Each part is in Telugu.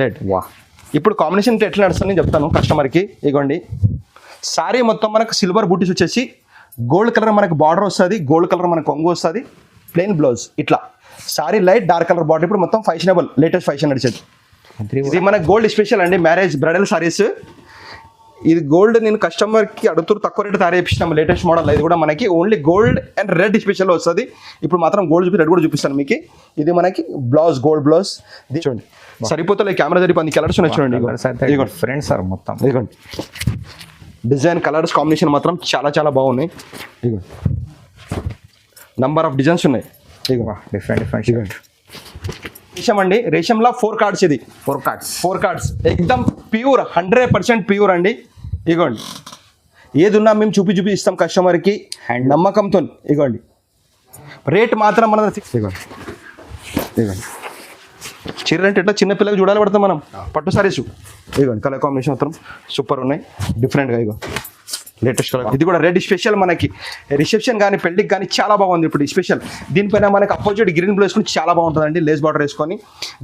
లైట్ వా. ఇప్పుడు కాంబినేషన్ ఎట్లా నడుస్తుంది నేను చెప్తాను కస్టమర్కి. ఇగోండి సారీ మొత్తం మనకు సిల్వర్ బూటీస్ వచ్చేసి గోల్డ్ కలర్ మనకు బార్డర్ వస్తుంది, గోల్డ్ కలర్ మనకు కొంగు వస్తుంది, ప్లెయిన్ బ్లౌజ్ ఇట్లా. Sorry light dark colour border. ఇప్పుడు మొత్తం ఫ్యాషనబుల్ లేటెస్ట్ ఫ్యాషన్ నడిచేది. ఇది మన గోల్డ్ స్పెషల్ అండి, మ్యారేజ్ బ్రైడల్ సారీస్. ఇది గోల్డ్ నేను కస్టమర్కి అడుగుతూ తక్కువ రేటు తయారు చేయించినాము లేటెస్ట్ మోడల్. ఇది కూడా మనకి only gold and red special వస్తుంది. ఇప్పుడు మాత్రం గోల్డ్ చూపి రెడ్ కూడా చూపిస్తాను మీకు. ఇది మనకి బ్లౌజ్ గోల్డ్ బ్లౌజ్ చూడండి. సరిపోతే కెమెరా జరిపి కలర్స్ ఉన్నాయి చూడండి. ఇదిగోండి ఫ్రెండ్స్ సార్ మొత్తం ఇదిగోండి డిజైన్ కలర్స్ కాంబినేషన్ మాత్రం చాలా చాలా బాగున్నాయి. ఇదిగోండి నంబర్ ఆఫ్ డిజైన్స్ ఉన్నాయి. ఇదిగో డిఫరెంట్ రేషం అండి, రేషంలో 4 కార్డ్స్. ఇది 4 కార్డ్స్ ఎక్దమ్ ప్యూర్ 100% ప్యూర్ అండి. ఇగోండి ఏది ఉన్నా మేము చూపి ఇస్తాం కస్టమర్కి నమ్మకంతో. ఇగోండి రేట్ మాత్రం మన ఇగోండి చీర అంటే ఎట్లా చిన్న పిల్లలకు చూడాలి పడతాం మనం. పట్టు సారీస్ ఇగోండి కలర్ కాంబినేషన్ మాత్రం సూపర్ ఉన్నాయి డిఫరెంట్గా. ఇగో లేటెస్ట్ కలర్. ఇది కూడా రెడ్ స్పెషల్ మనకి రిసెప్షన్ కానీ పెళ్లికి కానీ చాలా బాగుంది. ఇప్పుడు ఈ స్పెషల్ దీనిపైన మనకి అపోజిట్ గ్రీన్ బ్లూ వేసుకుని చాలా బాగుంటుందండి, లేస్ బార్డర్ వేసుకొని.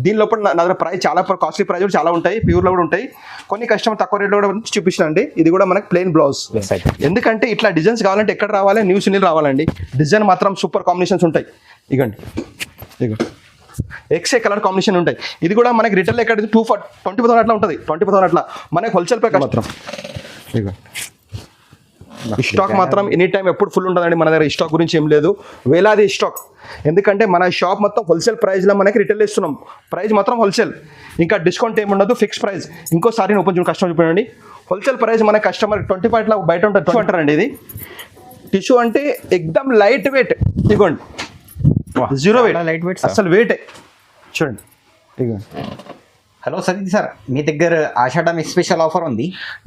దీని లోపల నా దగ్గర ప్రైస్ చాలా కాస్ట్లీ ప్రైస్ కూడా చాలా ఉంటాయి, ప్యూర్లో కూడా ఉంటాయి. కొన్ని కస్టమర్ తక్కువ రేట్లో కూడా చూపించానండి. ఇది కూడా మనకి ప్లెయిన్ బ్లౌజ్. ఎందుకంటే ఇట్లా డిజైన్స్ కావాలంటే ఎక్కడ రావాలి, న్యూస్ నీళ్ళు రావాలండి. డిజైన్ మాత్రం సూపర్ కాంబినేషన్స్ ఉంటాయి. ఇగోండి ఎక్సే కలర్ కాంబినేషన్ ఉంటాయి. ఇది కూడా మనకి రిటైల్ ఎక్కడ 20,000 అట్లా ఉంటుంది, 20,000 అట్లా. మనకి హోల్సేల్ ప్యాక్ మాత్రం ఇగో స్టాక్ మాత్రం ఎనీ టైం ఎప్పుడు ఫుల్ ఉంటుందండి మన దగ్గర. స్టాక్ గురించి ఏం లేదు, వేలాది స్టాక్. ఎందుకంటే మన షాప్ మొత్తం హోల్సేల్ ప్రైస్లో మనకి రిటైల్ ఇస్తున్నాం. ప్రైస్ మాత్రం హోల్సేల్, ఇంకా డిస్కౌంట్ ఏమి ఉండదు, ఫిక్స్ ప్రైస్. ఇంకోసారి ఓపెన్ చూడండి కస్టమర్ చూడండి. హోల్సేల్ ప్రైస్ మన కస్టమర్ 25 అట్లా బయట ఉంటుంది. టిష్యూ అంటారండి. ఇది టిష్యూ అంటే ఎక్దమ్ లైట్ వెయిట్. ఇగోండి 0 వెయిట్, లైట్ వెయిట్ అసలు వెయిటే చూడండి. ఇగోండి హలో సతీష్ సార్, మీ దగ్గర ఆషాఢం స్పెషల్ ఆఫర్ ఉంది.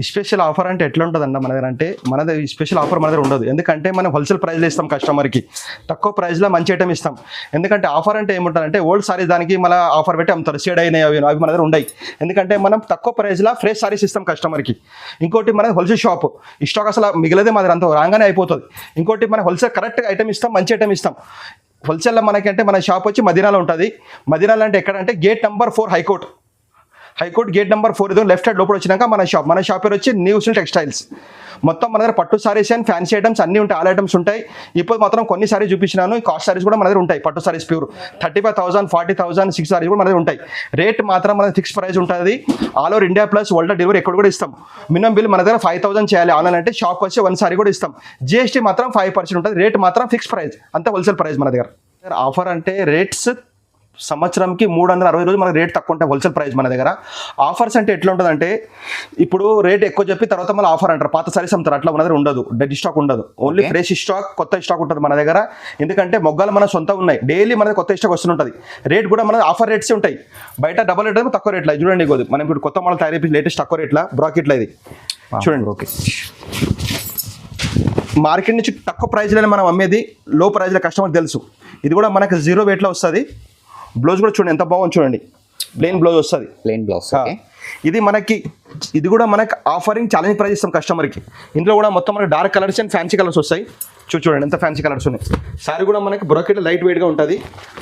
స్పెషల్ ఆఫర్ అంటే ఎట్లా ఉంటుందండి మన దగ్గర అంటే మన దగ్గర స్పెషల్ ఆఫర్ మన దగ్గర ఉండదు. ఎందుకంటే మనం హోల్సేల్ ప్రైస్లో ఇస్తాం కస్టమర్కి, తక్కువ ప్రైస్లో మంచి ఐటమ్ ఇస్తాం. ఎందుకంటే ఆఫర్ అంటే ఏముంటుందంటే ఓల్డ్ సారీస్ దానికి మళ్ళీ ఆఫర్ పెట్టి అమ్ముతారు, షేడ్ అయినాయి అవి మన దగ్గర ఉండయి. ఎందుకంటే మనం తక్కువ ప్రైస్లో ఫ్రెష్ సారీస్ ఇస్తాం కస్టమర్కి. ఇంకోటి మన హోల్సేల్ షాప్ ఈ స్టాక్ అసలు మిగిలేదే మన దగ్గర, అంత రాగానే అయిపోతుంది. ఇంకోటి మన హోల్సేల్ కరెక్ట్గా ఐటమ్ ఇస్తాం, మంచి ఐటమ్ ఇస్తాం. హోల్సేల్లో మనకి అంటే మన షాప్ వచ్చి మదీనాలో ఉంటుంది. మదీనాలో అంటే ఎక్కడంటే gate number 4 high court gate number 4 ఇదో లెఫ్ట్ సైడ్ లోపల వచ్చినాక మన షాప్ పేరు వచ్చి న్యూ సిల్ టెక్స్టైల్స్. మొత్తం మన దగ్గర పట్టు సారీస్ అండ్ ఫ్యాన్సీ ఐటమ్స్ అన్నీ ఉంటాయి, ఆల్ ఐటమ్స్ ఉంటాయి. ఇప్పుడు మాత్రం కొన్ని సారీస్ చూపించినాను, కాస్ట్ సారీస్ కూడా మన దగ్గర ఉంటాయి. పట్టు సారీస్ ప్యూర్ 35,000, 40,000, 6 సారీస్ కూడా మన దగ్గర ఉంటాయి. రేట్ మాత్రం మన ఫిక్స్ ప్రైస్ ఉంటుంది. All over India plus world delivery ఎక్కడ కూడా ఇస్తాం. మినిమం బిల్ మన దగ్గర 5,000 చేయాలి. ఆన్లైన్ అంటే షాప్ వచ్చి 1 సారీ కూడా ఇస్తాం. జిఎస్టీ మాత్రం 5% ఉంటుంది. రేట్ మాత్రం ఫిక్స్ ప్రైస్, అంతా హోల్సేల్ ప్రైస్ మన దగ్గర. ఆఫర్ అంటే రేట్స్ సంవత్సరంకి 360 రోజులు మనకు రేట్ తక్కువ ఉంటాయి హోల్సేల్ ప్రైస్ మన దగ్గర. ఆఫర్స్ అంటే ఎట్లా ఉంటుందంటే ఇప్పుడు రేట్ ఎక్కువ చెప్పి తర్వాత మళ్ళీ ఆఫర్ అంటారు, పాత సారీస్ అమ్ముతారు. అట్లా మన దగ్గర ఉండదు, డెడ్ స్టాక్ ఉండదు. ఓన్లీ ఫ్రెష్ స్టాక్, కొత్త స్టాక్ ఉంటుంది మన దగ్గర. ఎందుకంటే మొగ్గాలు మన సొంతం ఉన్నాయి, డైలీ మన కొత్త స్టాక్ వస్తుంటుంది. రేట్ కూడా మన ఆఫర్ రేట్స్ ఉంటాయి. బయట డబల్ రేట్ తక్కువ రేట్లో చూడండి. మనం ఇప్పుడు కొత్త మోడల్ తయారు చేసి లేటెస్ట్ తక్కువ రేట్ల బ్రాకెట్లో ఇది చూడండి. ఓకే మార్కెట్ నుంచి తక్కువ ప్రైస్లోనే మనం అమ్మేది, లో ప్రైస్లో కస్టమర్ తెలుసు. ఇది కూడా మనకు 0 వెయిట్లో వస్తుంది. బ్లౌజ్ కూడా చూడండి ఎంత బాగుంది చూడండి, ప్లెయిన్ బ్లౌజ్ వస్తుంది. ప్లెయిన్ బ్లౌజ్ ఇది మనకి, ఇది కూడా మనకి ఆఫరింగ్ ఛాలెంజ్ ప్రైస్ ఇస్తాం కస్టమర్కి. ఇంట్లో కూడా మొత్తం మనకి dark colours and fancy colours వస్తాయి. చూడండి ఎంత ఫ్యాన్సీ కలర్స్ ఉన్నాయి. సారీ కూడా మనకి బ్రోకెట్ లైట్ వెయిట్గా ఉంటుంది.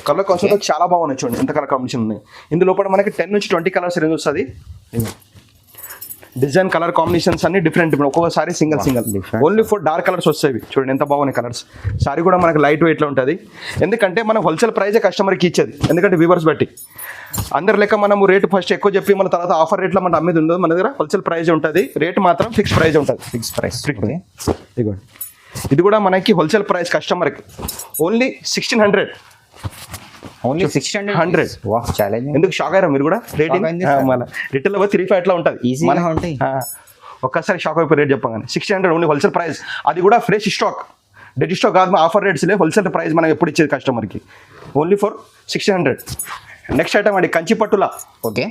కలర్ కాన్సెప్ట్ చాలా బాగున్నాయి చూడండి, ఎంత కలర్ కాంబినేషన్ ఉన్నాయి. ఇందులో కూడా మనకి 10 నుంచి 20 కలర్స్ రేంజ్ వస్తుంది. డిజైన్ కలర్ కాంబినేషన్స్ అన్ని డిఫరెంట్. ఒక్కొక్కసారి సింగిల్ ఓన్లీ 4 డార్క్ కలర్స్ వస్తాయి. చూడండి ఎంత బాగున్నాయి కలర్స్. సారీ కూడా మనకి లైట్ వెయిట్లో ఉంటుంది. ఎందుకంటే మనం హోల్సేల్ ప్రైజే కస్టమర్కి ఇచ్చేది, ఎందుకంటే వ్యూవర్స్ బట్టి. అందరి లెక్క మనము రేటు ఫస్ట్ ఎక్కువ చెప్పి మన తర్వాత ఆఫర్ రేట్లో మనం అమ్మేది ఉండదు. మన దగ్గర హోల్సేల్ ప్రైజ్ ఉంటుంది, రేట్ మాత్రం ఫిక్స్ ప్రైజ్ ఉంటుంది. ఫిక్స్ ప్రైస్ ఇదిగోండి. ఇది కూడా మనకి హోల్సేల్ ప్రైస్ కస్టమర్కి ఓన్లీ 1,600. ఓన్లీ 600. వాహ్ ఛాలెంజ్. ఎందుకు షాక్ అయ్యారా మీరు కూడా? రేటింగ్ మళ్ళీ రిటైల్ 3,500 అట్లా ఉంటుంది. ఈజీగా ఉంటాయి. ఒక్కసారి షాక్ అయిపోయి రేట్ చెప్పగానే 600 ఓన్లీ హోల్సేల్ ప్రైస్. అది కూడా ఫ్రెష్ స్టాక్, డెడ్ స్టాక్ కాదు. ఆఫర్ రేట్స్లే హోల్సేల్ ప్రైస్ మనం ఎప్పుడు ఇచ్చేది కస్టమర్కి ఓన్లీ ఫర్ 600. నెక్స్ట్ ఐటమ్ అండి కంచి పట్టులా. ఓకే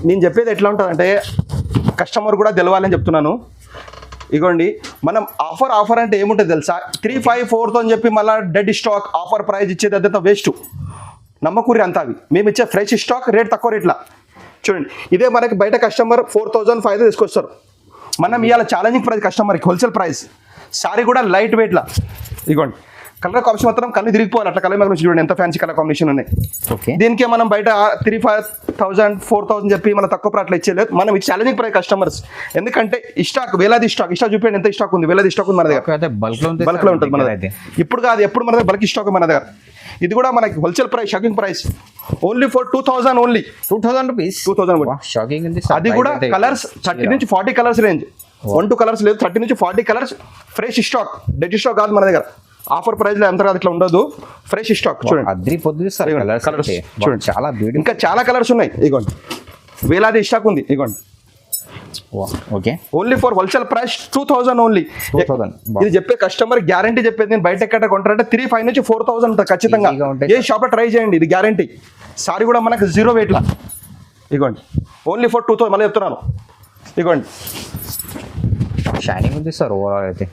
నేను చెప్పేది ఎట్లా ఉంటుందంటే కస్టమర్ కూడా తెలవాలని చెప్తున్నాను. ఇగోండి మనం ఆఫర్ అంటే ఏముంటుంది తెలుసా? 354 అని చెప్పి మళ్ళీ డెడ్ స్టాక్ ఆఫర్ ప్రైస్ ఇచ్చేది అదంతా వేస్ట్, నమ్మకూరి అంతా. అవి మేము ఇచ్చే ఫ్రెష్ స్టాక్ రేట్ తక్కువ రేట్లా చూడండి. ఇదే మనకి బయట కస్టమర్ 4,500 తీసుకొస్తారు. మనం ఇవాళ ఛాలెంజింగ్ ప్రైస్ కస్టమర్కి హోల్సేల్ ప్రైస్. సారీ కూడా లైట్ వెయిట్లా. ఇగోండి కలర్ కాంబినేషన్ మాత్రం కళ్ళు తిరిగిపోవాలి అట్లా కలర్ చూడండి ఎంత ఫ్యాన్సీ కలర్ కాంబినేషన్ ఉన్నాయి. ఓకే, దీనికే మనం బయట 3,500 4,000 చెప్పి మన తక్కువ ప్రైస్లో ఇచ్చేయలేదు. మనం ఈ ఛాలెంజింగ్ ప్రైస్ కస్టమర్స్, ఎందుకంటే స్టాక్ వేలాది స్టాక్ చూపించండి ఎంత స్టాక్ ఉంది, వేలాది స్టాక్ ఉంది మన దగ్గర, బల్క్ లో ఉంటుంది మన దగ్గర. ఇప్పుడు కాదు, ఎప్పుడు మన దగ్గర బల్క్ స్టాక్ మన దగ్గర. ఇది కూడా మనకి wholesale price, shocking price only for 2,000 only 2,000 rupees. 2,000 shocking ఉంది. అది కూడా కలర్స్ 30 నుంచి 40 కలర్స్ రేంజ్, 1-2 కలర్స్ లేదు, 30 నుంచి 40 colours fresh stock, dead stock కాదు మన దగ్గర. ఆఫర్ ప్రైస్ లో ఎంత కాదు ఇట్లా ఉండదు, ఫ్రెష్ స్టాక్ చూడండి. అద్రిపోతుంది సార్ కలర్స్ చూడండి, చాలా బ్యూటిఫుల్. ఇంకా చాలా కలర్స్ ఉన్నాయి, ఇగోండి వేలాది స్టాక్ ఉంది, ఇగోండి. Okay, only for wholesale price 2,000 only. 2,000. ఇది చెప్పే కస్టమర్ గ్యారంటీ చెప్పేది, నేను బయట ఎక్కడ కొంటారంటే 3,500 నుంచి 4,000 ఉంటుంది ఖచ్చితంగా. ఏ షాప్ లో ట్రై చేయండి, ఇది గ్యారంటీ. సారీ కూడా మనకు 0 weight లా, ఇగోండి ఓన్లీ ఫర్ 2,000. మళ్ళీ చెప్తున్నాను, ఇగోండి షైనింగ్ ఉంది సార్ ఓవరాల్ అయితే.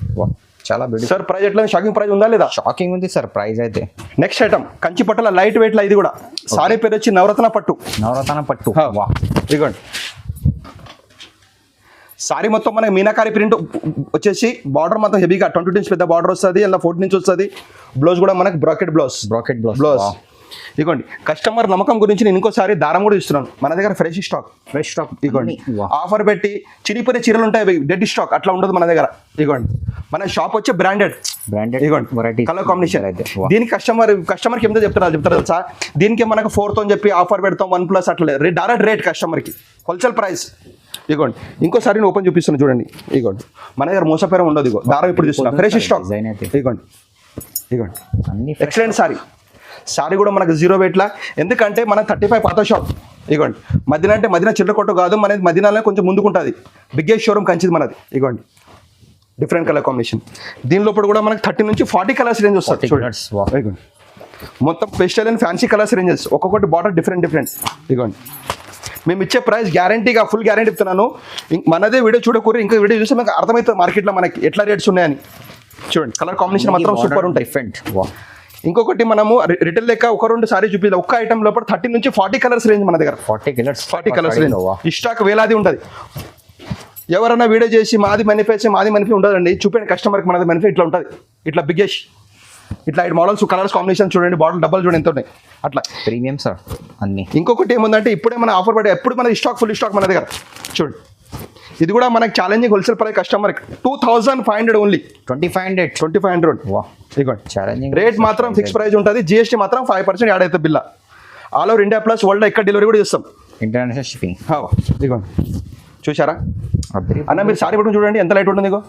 చాలా బ్యూటిఫుల్ సార్. ప్రైస్ ఎట్లా, షాకింగ్ ప్రైస్ ఉందా లేదా? షాకింగ్ ఉంది సార్ ప్రైస్ అయితే. నెక్స్ట్ ఐటమ్ కంచి పట్టుల లైట్ వెయిట్ లా, ఇది కూడా సారీ పేరు వచ్చి నవరత్న పట్టు. నవరత్న పట్టు, ఇదిగోండి సారీ మొత్తం మనకి మీనాకారి ప్రింట్ వచ్చేసి, బార్డర్ మొత్తం హెవీగా 22 ఇంచ్ పెద్ద బార్డర్ వస్తుంది, అలా 14 ఇంచ్ వస్తుంది. బ్లౌజ్ కూడా మనకి బ్రాకెట్ బ్లౌజ్. ఇదిగోండి కస్టమర్ నమ్మకం గురించి నేను ఇంకోసారి దారం కూడా ఇస్తున్నాను. మన దగ్గర ఫ్రెష్ స్టాక్, ఇదిగోండి ఆఫర్ పెట్టి చిరిగిపోయిన చీరలు ఉంటాయి, డెడ్ స్టాక్ అట్లా ఉండదు మన దగ్గర. ఇదిగోండి మన షాప్ వచ్చే బ్రాండెడ్, ఇదిగోండి కలర్ కాంబినేషన్. దీనికి కస్టమర్కి ఎంత చెప్తారు తెలుసా? దీనికి మనకు 4,000 చెప్పి ఆఫర్ పెడతాం, 1+ అట్లా డైరెక్ట్ రేట్ కస్టమర్కి, హోల్సేల్ ప్రైస్. ఇగోండి ఇంకోసారి నేను ఓపెన్ చూపిస్తాను చూడండి. ఇగోండి మన దగ్గర మోసపేరం ఉండదు. ఇగో దారం ఇప్పుడు చూస్తున్నా, ఫ్రెష్ స్టాక్. ఇగోండి ఎక్సలెంట్ సారీ కూడా మనకు 0 weight లా, ఎందుకంటే మన 35 పాత షాప్. ఇగోండి మదీనా అంటే మదీనా చిల్లర కొట్టు కాదు, మనది మదీనాలో కొంచెం ముందుకుంటుంది, బిగ్గెస్ట్ షోరూమ్ కంచిది మనది. ఇగోండి డిఫరెంట్ కలర్ కాంబినేషన్. దీని లోపల కూడా మనకి 30 నుంచి 40 కలర్స్ రేంజ్ వస్తుంది. ఇగోండి మొత్తం pastel and fancy colours ranges, ఒక్కొక్కటి బార్డర్ డిఫరెంట్. ఇగోండి మేము ఇచ్చే ప్రైస్ గ్యారంటీగా, ఫుల్ గ్యారంటీ ఇస్తున్నాను. మనదే వీడియో చూడకూరి, ఇంకా వీడియో చూస్తే మనకు అర్థమవుతుంది మార్కెట్లో మనకి ఎట్లా రేట్స్ ఉన్నాయని. చూడండి కలర్ కాంబినేషన్ మాత్రం సూపర్ ఉంటాయి. ఇంకొకటి మనము రిటైల్ లెక్క 1-2 సారీ చూపించాలి, ఒక్క ఐటమ్ లోపల 30 నుంచి 40 కలర్స్ రేంజ్ మన దగ్గర. 40 కలర్స్ రేంజ్, స్టాక్ వేలాది ఉంటుంది. ఎవరైనా వీడియో చేసి మాది మనిఫి ఉండదండి, చూపించండి కస్టమర్కి మనది మనిఫి ఇట్లా ఉంటుంది, ఇట్లా బిగ్గెస్ట్, ఇట్లా మోడల్స్ కలర్స్ కాంబినేషన్ చూడండి, బాటిల్ డబ్బలు చూడండి ఎంత ఉన్నాయి, అట్లా ప్రీమియం సార్ అన్ని. ఇంకొకటి ఏముందంటే ఇప్పుడే మన ఆఫర్ పడే, ఎప్పుడు మన స్టాక్ ఫుల్ స్టాక్ మన దగ్గర. చూడండి ఇది కూడా మనకి ఛాలెంజింగ్ హోల్సేల్ ప్రైస్ కస్టమర్కి 2,500 ఓన్లీ. 2,500 ఇదిగోండి ఛాలెంజింగ్ రేట్ మాత్రం ఫిక్స్ ప్రైస్ ఉంటుంది. జిఎస్టీ మాత్రం 5% యాడ్ అవుతుంది బిల్ల. All over India plus world ఎక్కడ డెలివరీ కూడా చేస్తాం, ఇంటర్నేషనల్ షిప్పింగ్. ఇదిగోండి చూసారా అన్న, మీరు సారీ పట్టుకుని చూడండి ఎంత లైట్ ఉంటుంది. ఇగో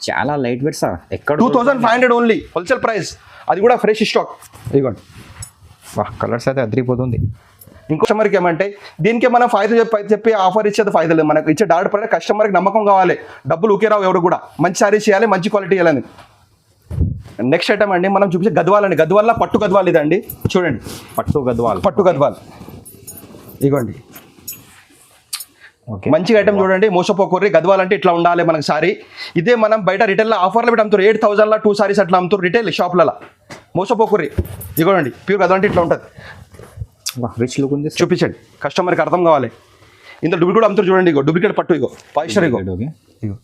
చాలా లైట్ వెయిట్ సార్. ఎక్కడ 2,500 ఓన్లీ హోల్సేల్ ప్రైస్, అది కూడా ఫ్రెష్ స్టాక్. ఇదిగోండి కలర్స్ అయితే అదిరిపోతుంది. ఇంకో కస్టమర్కి ఏమంటే దీనికి మనం 5 చెప్పి ఆఫర్ ఇచ్చేది 5 లేదు, మనకు ఇచ్చే డైరెక్ట్ ప్రైస్ కస్టమర్కి నమ్మకం కావాలి, డబ్బులు ఊకే రావు ఎవరు కూడా, మంచి సారీస్ చేయాలి, మంచి క్వాలిటీ చేయాలని. నెక్స్ట్ ఐటమ్ అండి మనం చూపించే గద్వాల్ అండి, గద్వాల్లో పట్టు గద్వాల్ ఇదండి. చూడండి పట్టు గద్వాల్ ఇగోండి మంచిగా ఐటమ్ చూడండి, మోసపోకూర్రి. గద్వాల్ అంటే ఇట్లా ఉండాలి మనకి సారీ. ఇదే మనం బయట రిటైల్లో ఆఫర్లో పెట్టి అమ్ముతారు, 8,000లా 2 సారీస్ అట్లా అమ్ముతారు రిటైల్ షాప్లలో, మోసపోకూర్రి. ఇగోండి ప్యూర్ గద్వాల్ అంటే ఇట్లా ఉంటుంది, రిచ్ లుక్ ఉంది. చూపించండి కస్టమర్కి అర్థం కావాలి. ఇంత డూప్లికేట్ అమ్ముతారు చూడండి, ఇగో డూప్లికేట్ పట్టు, ఇగో పాలిస్టర్. ఇగో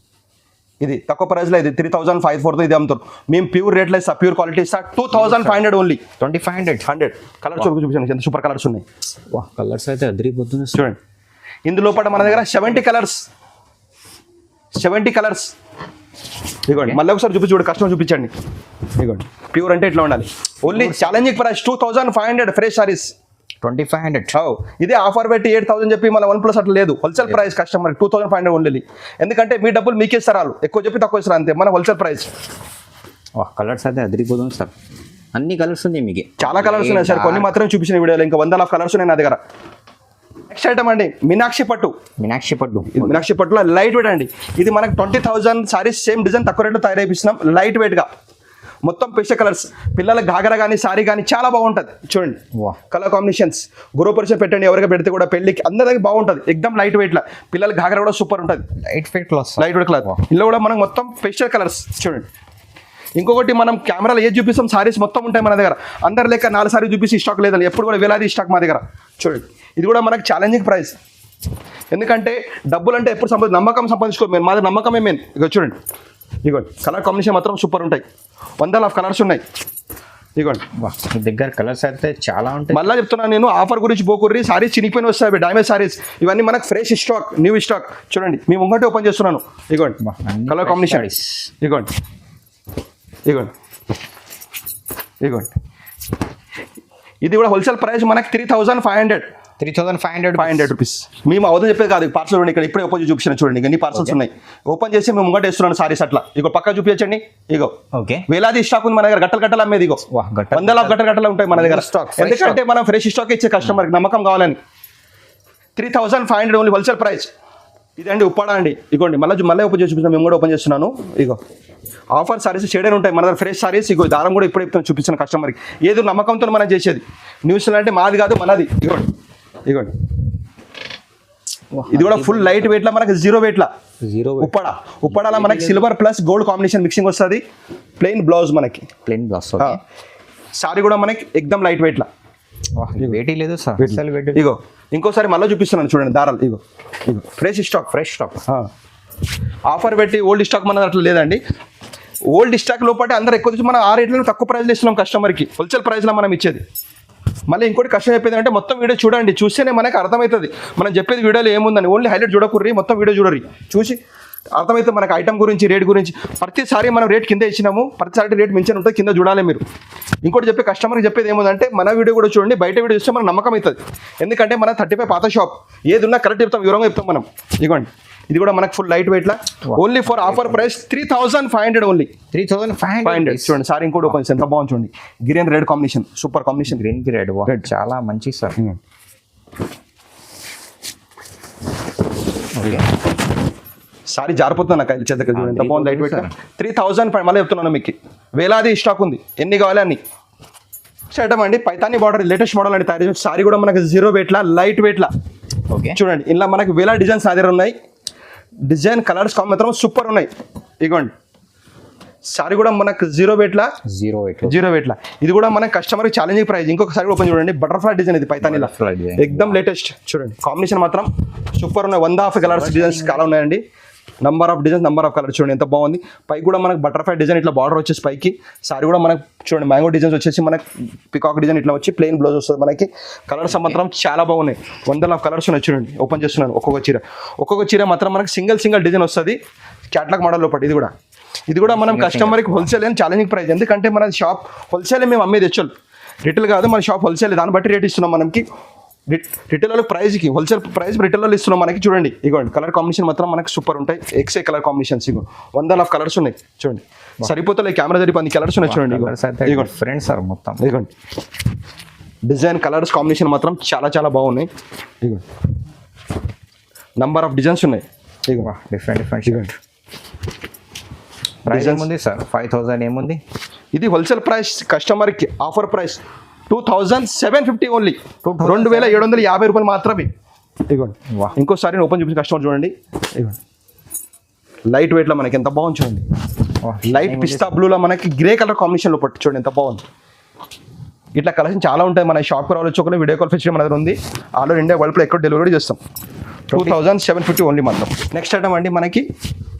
ఇది తక్కువ ప్రైస్లో, ఇది 3,500 ఇది అమ్ముతారు. మేము ప్యూర్ రేట్లో ఇస్తా, ప్యూర్ క్వాలిటీ ఇస్తా, 2,500 ఓన్లీ. 2,500 కలర్స్ చూపించండి ఎంత సూపర్ కలర్స్ ఉన్నాయి. కలర్స్ అయితే అదిరిపోతుంది చూడండి. ఇందులో పాటు మన దగ్గర 70 కలర్స్. ఇదిగోండి మళ్ళీ ఒకసారి చూడండి, కస్టమర్ చూపించండి. ఇదిగోండి ప్యూర్ అంటే ఇట్లా ఉండాలి. Only challenging price 2,500 fresh saris. 2,500 ఇదే ఆఫర్ పెట్టి 8,000 చెప్పి మళ్ళీ 1+ అట్లా లేదు, హోల్సేల్ ప్రైస్ కస్టమర్ 2,500 ఓన్లీ. ఎందుకంటే మీ డబ్బులు మీకే ఇస్తారు, వాళ్ళు ఎక్కువ చెప్పి తక్కువ ఇస్తారు అంతే, మన హోల్సేల్ ప్రైస్. కలర్స్ అయితే అదిరిపోతుంది సార్, అన్ని కలర్స్ ఉన్నాయి మీకు. చాలా కలర్స్ ఉన్నాయి సార్, కొన్ని మాత్రం చూపించిన వీడియోలో, ఇంకా 100 కలర్స్ ఉన్నాయి నా దగ్గర. నెక్స్ట్ ఐటమ్ అండి మీనాక్షి పట్టులో లైట్ వెయిట్ అండి. ఇది మనకు 20,000 సారీస్ సేమ్ డిజైన్ తక్కువ రేట్లో తయారైపిస్తున్నాం, లైట్ వెయిట్గా. మొత్తం పేస్టల్ కలర్స్, పిల్లలకు గాగరా కానీ సారీ కానీ చాలా బాగుంటుంది. చూడండి కలర్ కాంబినేషన్స్, గృహపరిచయం పెట్టండి, ఎవరికి పెడితే కూడా పెళ్ళికి అందరికి బాగుంటుంది. ఎక్దమ్ లైట్ వెయిట్లో, పిల్లలకి గాగరా కూడా సూపర్ ఉంటుంది, లైట్ వెయిట్ క్లాత్. ఇందులో కూడా మనకు మొత్తం పేస్టల్ కలర్స్ చూడండి. ఇంకొకటి మనం కెమెరాలో ఏది చూపిస్తాం, సారీస్ మొత్తం ఉంటాయి మన దగ్గర. అందరి లెక్క 4 సారీ చూపిస్తే స్టాక్ లేదండి, ఎప్పుడు కూడా వేలాది స్టాక్ మా దగ్గర. చూడండి ఇది కూడా మనకు ఛాలెంజింగ్ ప్రైస్, ఎందుకంటే డబ్బులు అంటే ఎప్పుడు నమ్మకం సంపాదించుకో, మాది నమ్మకమే మెయిన్. ఇక చూడండి ఇగోండి కలర్ కాంబినేషన్ మాత్రం సూపర్ ఉంటాయి, వందల ఆఫ్ కలర్స్ ఉన్నాయి. ఇగోండి మీ దగ్గర కలర్స్ అయితే చాలా ఉంటాయి. మళ్ళీ చెప్తున్నాను నేను, ఆఫర్ గురించి పోకుర్రి, సారీస్ చినిగిపోయిన వస్తాయి, డ్యామేజ్ సారీస్ ఇవన్నీ మనకు ఫ్రెష్ స్టాక్, న్యూ స్టాక్. చూడండి మీ ముంగటే ఓపెన్ చేస్తున్నాను. ఇగోండి కలర్ కాంబినేషన్, ఇగోండి ఇగోండి ఇగోండి. ఇది కూడా హోల్సేల్ ప్రైస్ మనకి 3,500 3,500 రూపీస్. మేము అవధం చెప్పేది కాదు, పార్సల్ చూడండి ఇక్కడ ఇప్పుడే ఓపెన్ చేసి చూపించాను. చూడండి ఇక పార్సల్స్ ఉన్నాయి, ఓపెన్ చేసి మేము ముంగట వేస్తున్నాను సారీస్ అట్లా. ఇగో పక్క చూపించండి. ఇగో ఓకే, వేలాది స్టాక్ ఉంది మన దగ్గర, గట్టలు అమ్మేది. ఇగో వందల గట్టలు ఉంటాయి మన దగ్గర స్టాక్, ఎందుకంటే మనం ఫ్రెష్ స్టాక్ ఇచ్చే కస్టమర్కి నమ్మకం కావాలని. 3,500 ఓన్లీ హోల్సేల్ ప్రైస్. ఇదండి ఉప్పాడ అండి. ఇగోండి మళ్ళీ ఓపెన్ చేసి చూపిస్తాను, మేము కూడా ఓపెన్ చేస్తున్నాను. ఇగో ఆఫర్ సారీస్ షేడెడ్ ఉంటాయి మన దగ్గర, ఫ్రెష్ సారీస్. ఇగో దారం కూడా ఇప్పుడు చెప్తాను చూపించాను కస్టమర్కి, ఏదో నమ్మకంతో మనం చేసేది. న్యూస్లో అంటే మాది కాదు మనది. ఇగోండి ఇగోండి ఇది కూడా ఫుల్ లైట్ వెయిట్ లా మనకి జీరో ఉప్పడాల మనకి silver plus gold combination mixing వస్తుంది. ప్లెయిన్ బ్లౌజ్ మనకి, ప్లెయిన్ బ్లౌజ్. సారీ కూడా మనకి ఎక్దమ్ లైట్ వెయిట్ లా, వెయిట్ లేదు సార్. ఇగో ఇంకోసారి మళ్ళీ చూపిస్తున్నాను చూడండి దారాలు. ఇగో ఫ్రెష్ స్టాక్. ఆఫర్ పెట్టి ఓల్డ్ స్టాక్ మన అట్లా లేదండి. ఓల్డ్ స్టాక్ లోపల అందరూ ఎక్కువ తెచ్చి మనం ఆ రేట్లను తక్కువ ప్రైస్లో ఇస్తున్నాం కస్టమర్కి, హోల్సేల్ ప్రైస్లో మనం ఇచ్చేది. మళ్ళీ ఇంకోటి కష్టం చెప్పేది అంటే మొత్తం వీడియో చూడండి, చూస్తేనే మనకు అర్థమవుతుంది మనం చెప్పేది వీడియోలో ఏముందని. ఓన్లీ హైలైట్ చూడకుర్రి, మొత్తం వీడియో చూడరి, చూసి అర్థమైతే మనకు ఐటమ్ గురించి, రేట్ గురించి. ప్రతిసారి మనం రేట్ కింద ఇచ్చినాము, ప్రతిసారి రేట్ మించిన ఉంటుంది, కింద చూడాలి మీరు. ఇంకోటి చెప్పే కస్టమర్కి చెప్పేది ఏముందంటే మన వీడియో కూడా చూడండి, బయట వీడియో చూస్తే మనకు నమ్మకం అవుతుంది. ఎందుకంటే మన 35 పాత షాప్, ఏది ఉన్నా కరెక్ట్ చెప్తాం, వివరంగా చెప్తాం మనం. ఇదిగోండి ఇది కూడా మనకు full light weight law, only for offer price 3,500 only. 3,500 చూడండి సారీ ఇంకోటి ఓపెన్ ఎంత బాగుంది చూడండి, green red combination, super combination. Green కి రెడ్ చాలా మంచి సార్. ఓకే సారీ జారిపోతుంది నాకు ఐదు చేతకి, ఎంత బాగుంది లైట్ వెయిట్. 3,000 మళ్ళీ చెప్తున్నాను మీకు, వేలాది స్టాక్ ఉంది, ఎన్ని కావాలి అన్ని. ఐటమ్ అండి పైతాని బార్డర్ లేటెస్ట్ మోడల్ అండి తయారు చేసి, సారీ కూడా మనకి జీరో వెయిట్ లా, లైట్ వెయిట్ లా. ఓకే చూడండి ఇలా మనకి వేల డిజైన్స్ దగ్గర ఉన్నాయి, డిజైన్ కలర్స్ మాత్రం సూపర్ ఉన్నాయి. ఇగోండి సారీ కూడా మనకు జీరో వెయిట్ లా. ఇది కూడా మన కస్టమర్ ఛాలెంజింగ్ ప్రైస్. ఇంకొకసారి ఓపెన్ చూడండి, బటర్ఫ్లై డిజైన్ ఇది పైతానీలా, ఎక్దమ్ లేటెస్ట్. చూడండి కాంబినేషన్ మాత్రం సూపర్ ఉన్నాయి, 100 కలర్స్ డిజైన్స్ చాలా ఉన్నాయండి. Number of designs, number of colours చూడండి ఎంత బాగుంది. పై కూడా మనకు బటర్ఫ్లై డిజైన్ ఇట్లా బార్డర్ వచ్చేసి పైకి, సారీ కూడా మనకు చూడండి మ్యాంగో డిజైన్స్ వచ్చేసి మనకి పికాక్ డిజైన్ ఇట్లా వచ్చి ప్లెయిన్ బ్లౌజ్ వస్తుంది మనకి. కలర్స్ మాత్రం చాలా బాగున్నాయి, 100 కలర్స్ ఉన్నాయి. చూడండి ఓపెన్ చేస్తున్నాను, ఒక్కొక్క చీర మాత్రం మనకి సింగిల్ డిజైన్ వస్తుంది, క్యాట్లాగ్ మోడల్ లోపల. ఇది కూడా మనం కస్టమర్కి హోల్సేల్ అని ఛాలెంజింగ్ ప్రైస్, ఎందుకంటే మన షాప్ హోల్సేల్ మేము అమ్మేది తెచ్చాలి, రిటైల్ కాదు మన షాప్ హోల్సేల్. దాన్ని బట్టి రేట్ ఇస్తున్నాం మనకి, రిటైల్ ప్రైస్కి హోల్సేల్ ప్రైస్ రిటైల్లో ఇస్తున్నాం మనకి. చూడండి ఇగోండి కలర్ కాంబినేషన్ మాత్రం మనకి సూపర్ ఉంటాయి, ఎక్సే కలర్ కాంబినేషన్స్. ఇగో 100 కలర్స్ ఉన్నాయి చూడండి, సరిపోతే కెమెరా సరిపోయి కలర్స్ ఉన్నాయి చూడండి. ఇగోండి ఫ్రెండ్స్ సార్ మొత్తం, ఇగోండి డిజైన్ కలర్స్ కాంబినేషన్ మాత్రం చాలా బాగున్నాయి. ఇగోండి నంబర్ ఆఫ్ డిజైన్స్ ఉన్నాయి. ఇగో డిఫరెంట్ ఇగోండి. ప్రైస్ ఏముంది సార్? 5,000 ఏముంది? ఇది హోల్సేల్ ప్రైస్, కస్టమర్కి ఆఫర్ ప్రైస్ 2,750 ఓన్లీ, 2,750 రూపాయలు మాత్రమే. ఇగోండి ఇంకోసారి ఓపెన్ చూపించి కస్టమర్ చూడండి. ఇగోండి లైట్ వెయిట్లో మనకి ఎంత బాగుంది చూడండి, లైట్ పిస్తా బ్లూలో మనకి గ్రే కలర్ కాంబినేషన్లో పట్టు చూడండి ఎంత బాగుంది. ఇట్లా కలెక్షన్ చాలా ఉంటాయి, మన షాప్కి రావచ్చు, ఒక వీడియో కాల్ ఫెసిలిటీ మన దగ్గర ఉంది. ఆల్ ఇండియా వరల్డ్లో ఎక్కడ డెలివరీ చేస్తాం. 2,750 ఓన్లీ మాత్రం. నెక్స్ట్ ఐటమ్ అండి మనకి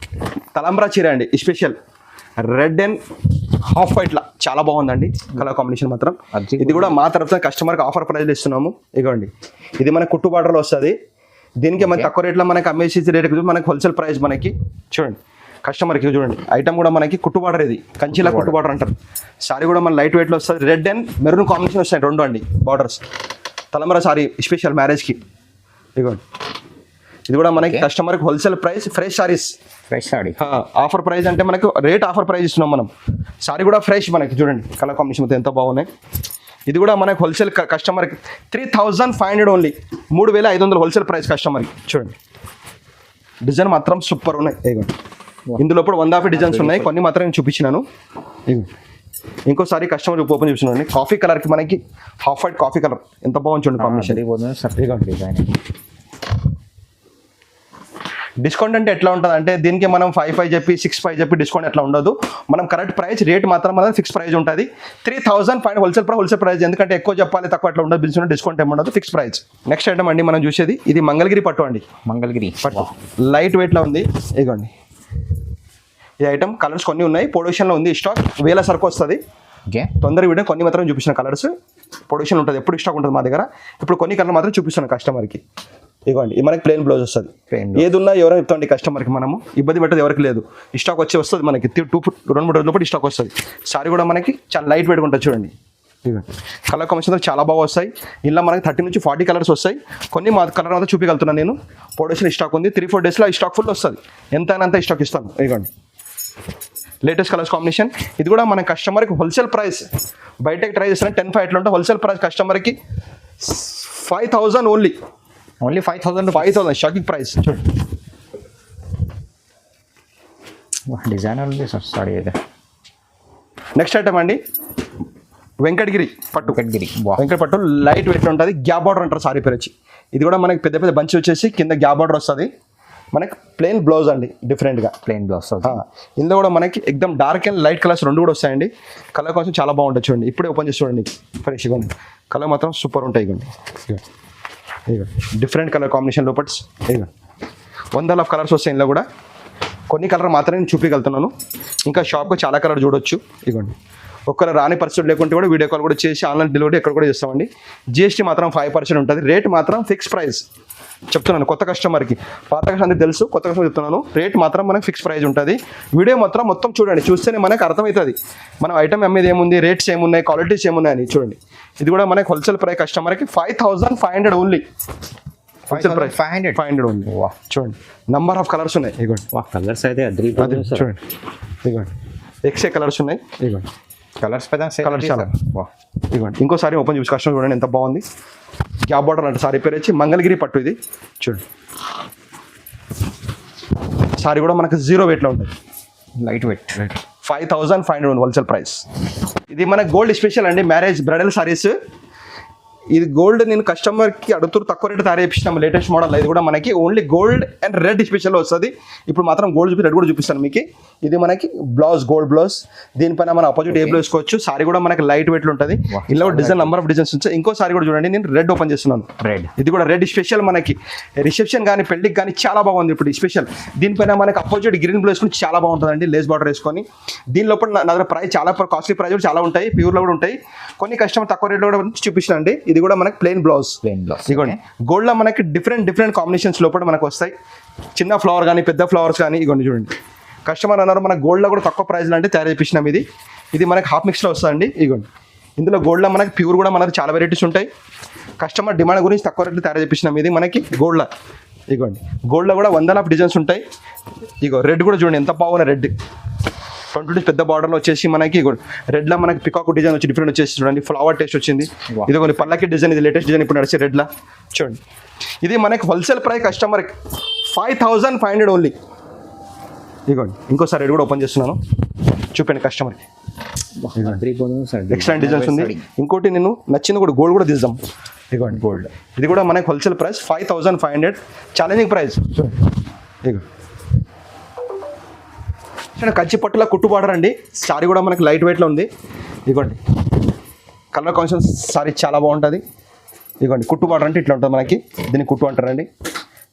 తలంబ్రా చీర అండి, special red and half white లా చాలా బాగుందండి కలర్ కాంబినేషన్ మాత్రం. ఇది కూడా మా తరఫున కస్టమర్కి ఆఫర్ ప్రైస్ ఇస్తున్నాము. ఇగోండి ఇది మన కుట్టు బార్డర్లో వస్తుంది, దీనికి మన తక్కువ రేట్లో మనకి అమ్మేసి రేట్ మనకి హోల్సేల్ ప్రైస్ మనకి. చూడండి కస్టమర్కి చూడండి ఐటమ్ కూడా మనకి కుట్టు బార్డర్, ఇది కంచిలా కుట్టు బార్డర్ అంటారు. సారీ కూడా మన లైట్ వెయిట్లో వస్తుంది, రెడ్ అండ్ మెరూన్ కాంబినేషన్ వస్తాయి రెండు అండి బార్డర్స్. తలంబ్రా సారీ స్పెషల్ మ్యారేజ్కి. ఇగోండి ఇది కూడా మనకి కస్టమర్కి wholesale price, fresh saris, fresh sorry offer price అంటే మనకు రేట్ ఆఫర్ ప్రైస్ ఇస్తున్నాం మనం. సారీ కూడా ఫ్రెష్ మనకి చూడండి కలర్ కాంబినేషన్ మొత్తం ఎంత బాగున్నాయి. ఇది కూడా మనకి హోల్సేల్ కస్టమర్కి 3,500 ఓన్లీ, 3,500 హోల్సేల్ ప్రైస్ కస్టమర్కి. చూడండి డిజైన్ మాత్రం సూపర్ ఉన్నాయి. ఇగోండి ఇందులో ఇప్పుడు 100 డిజైన్స్ ఉన్నాయి, కొన్ని మాత్రం నేను చూపించినాను. ఇంకోసారి కస్టమర్ ఓపెన్ చూపిస్తున్నాను, కాఫీ కలర్కి మనకి హాఫ్ వైట్ కాఫీ కలర్ ఎంత బాగుంది చూడండి కాంబినేషన్. డిస్కౌంట్ అంటే ఎట్లా ఉంటుంది అంటే దీనికి మనం 5,500 చెప్పి 6,500 చెప్పి డిస్కౌంట్ ఎట్లా ఉండదు. మనం కరెక్ట్ ప్రైస్ రేట్ మాత్రం మన ఫిక్స్ ప్రైస్ ఉంటుంది. 3,500 హోల్సేల్ ప్రైస్, ఎందుకంటే ఎక్కువ చెప్పాలి తక్కువ అట్లా ఉండదు, బిల్స్ డిస్కౌంట్ ఏమి ఉండదు, ఫిక్స్ ప్రైస్. నెక్స్ట్ ఐటమ్ అండి మనం చూసేది ఇది మంగళగిరి పట్టు అండి. మంగళగిరి పట్టు లైట్ వెయిట్లో ఉంది. ఇగోండి ఈ ఐటమ్ కలర్స్ కొన్ని ఉన్నాయి, ప్రొడక్షన్లో ఉంది స్టాక్, వేల సరుకు వస్తుంది. ఓకే. తొందరగా వీడియో కొన్ని మాత్రం చూపించిన కలర్స్, ప్రొడక్షన్ ఉంటుంది, ఎప్పుడు స్టాక్ ఉంటుంది మా దగ్గర. ఇప్పుడు కొన్ని కలర్ మాత్రం చూపిస్తున్నాను కస్టమర్కి. ఇవ్వండి, ఇది మనకి ప్లెయిన్ బ్లౌజ్ వస్తుంది. ఏది ఉన్నా ఎవరైనా చెప్తాండి కస్టమర్కి, మనము ఇబ్బంది పెట్టదు ఎవరికి లేదు. స్టాక్ వచ్చి వస్తుంది మనకి 2-3 రోజుల లోపల స్టాక్ వస్తుంది. సారీ కూడా మనకి చాలా లైట్ వెయిట్గా ఉంటుంది చూడండి. ఇవ్వండి, కలర్ కాంబినేషన్ చాలా బాగా వస్తాయి. ఇలా మనకి 30 నుంచి 40 కలర్స్ వస్తాయి. కొన్ని మా కలర్ అంతా చూపించగలుగుతున్నాను నేను. ప్రొడక్షన్ స్టాక్ ఉంది, 3-4 డేస్లో స్టాక్ ఫుల్ వస్తుంది. ఎంత అంత స్టాక్ ఇస్తాను. ఇవ్వండి, లేటెస్ట్ కలర్స్ కాంబినేషన్. ఇది కూడా మన కస్టమర్కి హోల్సేల్ ప్రైస్, బయటకి ట్రై చేస్తాను 10-5 ఎట్లా ఉంటే హోల్సేల్ ప్రైస్ కస్టమర్కి 5,000 ఓన్లీ. 5,000 shocking price. చూడండి, డిజైనర్ ఉంది సార్ సారీ అయితే. నెక్స్ట్ ఐటమ్ అండి, వెంకటగిరి పట్టు. వా. వెంకట పట్టు లైట్ వెయిట్ ఉంటుంది, గ్యాప్ బార్డర్ అంటారు సారీ పేరు వచ్చి. ఇది కూడా మనకి పెద్ద పెద్ద బంచ్ వచ్చేసి కింద గ్యాప్ బార్డర్ వస్తుంది. మనకి ప్లెయిన్ బ్లౌజ్ అండి, డిఫరెంట్గా ప్లెయిన్ బ్లౌజ్. ఇందులో కూడా మనకి ఎక్దమ్ డార్క్ అండ్ లైట్ కలర్స్ రెండు కూడా వస్తాయండి. కలర్ కోసం చాలా బాగుంటుంది చూడండి. ఇప్పుడే ఓపెన్ చేసి చూడండి ఫ్రెష్. ఇవ్వండి, కలర్ మాత్రం సూపర్ ఉంటాయి. ఇవ్వండి, డిఫరెంట్ కలర్ కాంబినేషన్ లోపల. ఇవ్వండి, 100 కలర్స్ వస్తాయి. ఇందులో కూడా కొన్ని కలర్ మాత్రమే నేను చూపించగలుగుతున్నాను, ఇంకా షాప్లో చాలా కలర్ చూడొచ్చు. ఇవ్వండి, ఒక్కరు రాని పరిస్థితి లేకుంటే కూడా వీడియో కాల్ కూడా చేసి ఆన్లైన్ డెలివరీ ఎక్కడ కూడా చేస్తామండి. జిఎస్టీ మాత్రం 5% ఉంటుంది. రేట్ మాత్రం ఫిక్స్ ప్రైస్ చెప్తున్నాను కొత్త కస్టమర్కి. పాత కస్టమర్కి తెలుసు, కొత్త కస్టమర్ చెప్తున్నాను. రేట్ మాత్రం మనకి ఫిక్స్ ప్రైస్ ఉంటుంది. వీడియో మొత్తం చూడండి, చూస్తేనే మనకు అర్థమవుతుంది మనం ఐటమ్ అమ్మేది ఏముంది, రేట్స్ ఏమున్నాయి, క్వాలిటీస్ ఏమున్నాయని చూడండి. ఇది కూడా మనకి హోల్సేల్ ప్రైస్ కస్టమర్కి 5,500 ఓన్లీ. Wholesale price 500 only. చూడండి, నంబర్ ఆఫ్ కలర్స్ ఉన్నాయి. ఇవ్వండి, కలర్స్ అయితే చూడండి. ఇవ్వండి, ఎక్సే కలర్స్ ఉన్నాయి. ఇవ్వండి, కలర్స్ కలర్స్ చాలా. ఇవ్వండి, ఇంకోసారి ఓపెన్ చూసి కస్టమర్ చూడండి ఎంత బాగుంది. గ్యాప్ బార్డర్ అంటే సారీ పేరు వచ్చి మంగళగిరి పట్టు. ఇది చూడండి, సారీ కూడా మనకు 0 వెయిట్లో ఉంటుంది, లైట్ వెయిట్. 5,500 wholesale price. ఇది మన గోల్డ్ స్పెషల్ అండి, మ్యారేజ్ బ్రైడల్ సారీస్. ఇది గోల్డ్ నేను కస్టమర్కి అడుగుతూ తక్కువ రేటు తయారు చేపిస్తాం, లేటెస్ట్ మోడల్. ఇది కూడా మనకి only gold and red special వస్తుంది. ఇప్పుడు మాత్రం గోల్డ్ చూపి రెడ్ కూడా చూపిస్తాను మీకు. ఇది మనకి బ్లౌజ్, గోల్డ్ బ్లౌజ్. దీనిపైన మన ఆపోజిట్ ఏబుల్ వేసుకోవచ్చు. సారీ కూడా మనకి లైట్ వెయిట్లో ఉంటుంది. ఇలా డిజైన్ నంబర్ ఆఫ్ డిజైన్స్ ఉంటాయి. ఇంకో సారీ కూడా చూడండి, నేను రెడ్ ఓపెన్ చేస్తున్నాను. ఇది కూడా రెడ్ స్పెషల్ మనకి రిసెప్షన్ కానీ పెళ్లికి కానీ చాలా బాగుంది. ఇప్పుడు స్పెషల్ దీనిపైన మనకి అపోజిట్ గ్రీన్ బ్లౌజ్ వేసుకుని చాలా బాగుంటుందండి, లేస్ బార్డర్ వేసుకొని. దీని లోపల నా దగ్గర ప్రైస్ చాలా కాస్ట్లీ ప్రైస్ కూడా చాలా ఉంటాయి, ప్యూర్లో కూడా ఉంటాయి. కొన్ని కస్టమర్ తక్కువ రేట్లో కూడా చూపిస్తానండి. ఇది కూడా మనకి ప్లెయిన్ బ్లౌజ్. ఇదిగోండి, గోల్డ్లో మనకి డిఫరెంట్ కాంబినేషన్స్ లోపల మనకు వస్తాయి. చిన్న ఫ్లవర్ కానీ పెద్ద ఫ్లవర్స్ కానీ. ఇదిగోండి చూడండి, కస్టమర్ అన్నారు మన గోల్డ్లో కూడా తక్కువ ప్రైస్లో అంటే తయారు చేపించినాం. ఇది మనకి హాఫ్ మిక్స్లో వస్తుందండి. ఇదిగోండి, ఇందులో గోల్డ్లో మనకి ప్యూర్ కూడా మనకి చాలా వెరైటీస్ ఉంటాయి. కస్టమర్ డిమాండ్ గురించి తక్కువ రేట్లు తయారు చేపించినాం. ఇది మనకి గోల్డ్లో. ఇదిగోండి, గోల్డ్లో కూడా 100 డిజైన్స్ ఉంటాయి. ఇగో రెడ్ కూడా చూడండి ఎంత బాగుంది. రెడ్ 20 పెద్ద బార్డర్లో వచ్చేసి మనకి రెడ్లో మనకి పికాక్ డిజైన్ వచ్చి డిఫరెంట్ వచ్చేసి చూడండి, ఫ్లవర్ టేస్ట్ వచ్చింది. ఇది కొన్ని పల్లకి డిజైన్, ఇది లేటెస్ట్ డిజైన్ ఇప్పుడు నడిచే రెడ్లో చూడండి. ఇది మనకి హోల్సేల్ ప్రైస్ కస్టమర్కి 5,500 ఓన్లీ. ఇదిగోండి, ఇంకోసారి రెడ్ కూడా ఓపెన్ చేస్తున్నాను, చూపండి కస్టమర్కి. ఎక్స్ట్రా డిజైన్స్ ఉంది. ఇంకోటి నేను నచ్చింది కూడా గోల్డ్ కూడా తీద్దాం. ఇదిగోండి, గోల్డ్. ఇది కూడా మనకి హోల్సేల్ ప్రైస్ 5,500, ఛాలెంజింగ్ ప్రైస్. ఇదిగో కంచి పట్టులో కుట్టు బార్డర్ అండి. సారీ కూడా మనకి లైట్ వెయిట్లో ఉంది. ఇదిగోండి, కలర్ కాంబినేషన్ సారీ చాలా బాగుంటుంది. ఇదిగోండి, కుట్టు బార్డర్ అంటే ఇట్లా ఉంటుంది మనకి, దీన్ని కుట్టు అంటారండి.